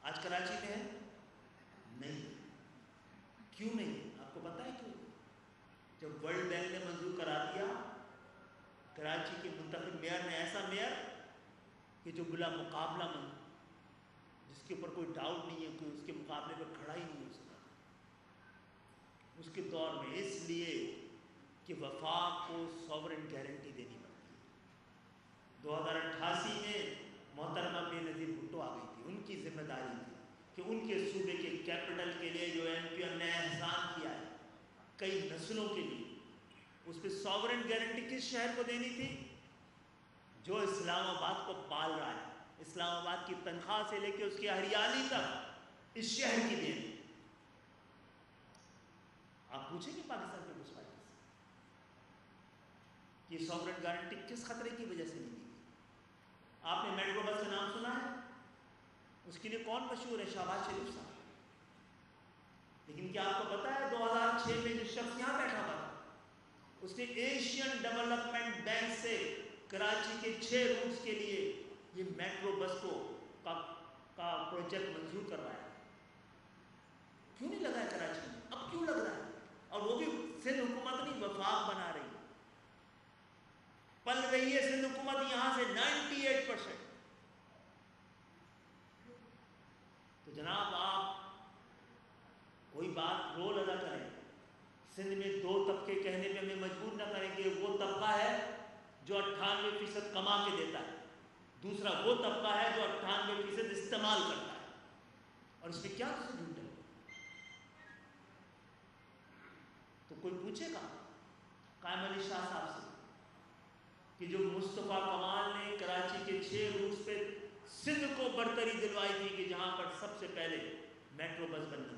آج کراچی میں ہے نہیں. کیوں نہیں؟ آپ کو پتہ ہے کیوں؟ جب ورلڈ بینک نے منظور کرا دیا، کراچی کے منتخب میئر نے ایسا میئر کہ جو بلا مقابلہ جس کے اوپر کوئی ڈاؤٹ نہیں ہے، کوئی اس کے مقابلے پر کھڑا ہی نہیں ہو سکتا اس کے دور میں، اس لیے کہ وفاق کو سوورن گارنٹی دینی پڑتی ہے. 2088 میں محترمہ بے نظیر بھٹو آ گئی تھی، ان کی ذمہ داری تھی کہ ان کے صوبے کے کیپٹل کے لیے جو ایم پی ایم نے احسان کیا ہے کئی نسلوں کے لیے، اس پہ سوورن گارنٹی کس شہر کو دینی تھی؟ جو اسلام آباد کو پال رہا ہے، اسلام آباد کی تنخواہ سے لے کے اس کی ہریالی تک اس شہر کی دین. آپ پوچھیں گے پاکستان پیپلز پارٹی سے یہ سوورن گارنٹی کس خطرے کی وجہ سے نہیں دی گئی؟ آپ نے میٹرو بس کا نام سنا ہے؟ اس کے لیے کون مشہور ہے؟ شہباز شریف صاحب. لیکن کیا آپ کو پتا ہے 2006 میں جو شخص یہاں بیٹھا تھا اس نے ایشین ڈیولپمنٹ بینک سے کراچی کے 6 روٹس کے لیے یہ میٹرو بس کا پروجیکٹ منظور کروایا. کیوں نہیں لگا ہے کراچی میں؟ اب کیوں لگ رہا ہے؟ اور وہ بھی سندھ حکومت نہیں، وفاق بنا رہی ہے، پل رہی ہے سندھ حکومت یہاں سے 98%. تو جناب آپ کوئی بات رول ادا کریں، سندھ میں 2 طبقے کہنے میں ہمیں مجبور نہ کریں کہ وہ طبقہ ہے جو 98% کما کے دیتا ہے، دوسرا وہ طبقہ ہے جو 98% استعمال کرتا ہے. اور اس میں کیا جھوٹ ہے؟ تو کوئی پوچھے گا قائم علی شاہ صاحب سے کہ جو مصطفیٰ کمال نے کراچی کے 6 روٹس پہ سندھ کو برتری دلوائی تھی کہ جہاں پر سب سے پہلے میٹرو بس بننی تھی،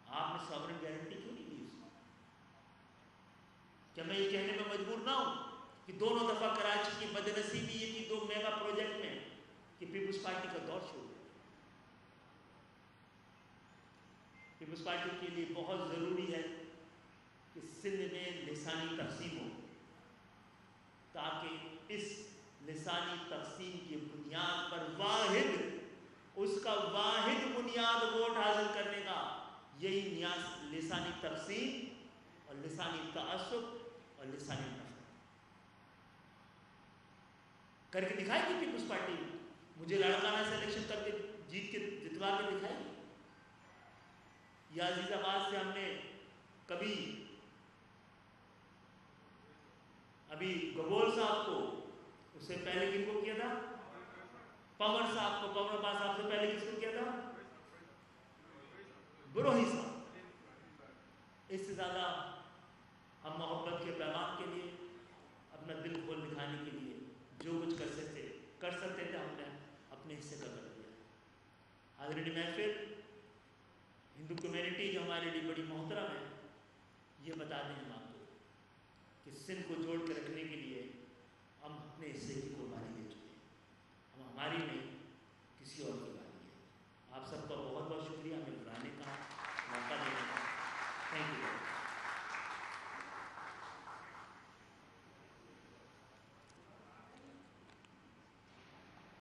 آپ نے سوورن گارنٹی کیوں نہیں دی اس میں؟ کیا میں یہ کہنے میں مجبور نہ ہوں کہ دونوں دفعہ کراچی کی بدنصیبی یہ تھی 2 میگا پروجیکٹ میں کہ پیپلز پارٹی کا دور شروع ہو. پیپلز پارٹی کے لیے بہت ضروری ہے کہ سندھ میں لسانی تقسیم ہو، تاکہ اس لسانی تقسیم کی بنیاد پر اس کا واحد بنیاد ووٹ حاصل کرنے کا یہی لسانی تقسیم اور لسانی تعصب اور لسانی نفرت کر کے دکھائے گی پیپلز پارٹی. مجھے لاڑکانہ سے الیکشن کر کے جیت کے جتوا کے دکھائے گی. یا عزیز آباد سے ہم نے ابھی گبول صاحب کو، اس سے پہلے کن کو کیا تھا؟ پور صاحب کو، پور عباس صاحب سے پہلے کس کو کیا تھا؟ بروہی صاحب. اس سے زیادہ ہم محبت کے پیغام کے لیے، اپنا دل کھول دکھانے کے لیے جو کچھ کر سکتے تھے ہم نے اپنے حصے کا کر دیا. حاضرین محفل، ہندو کمیونٹی جو ہمارے لیے بڑی محترم ہے، یہ بتا دیں ہم آپ کو کہ سندھ کو جوڑ کے رکھنے کے لیے ہم اپنے حصے کی قربانی دے چکے ہیں. ہم ہماری نہیں، کسی اور کی باری ہے. آپ سب کا بہت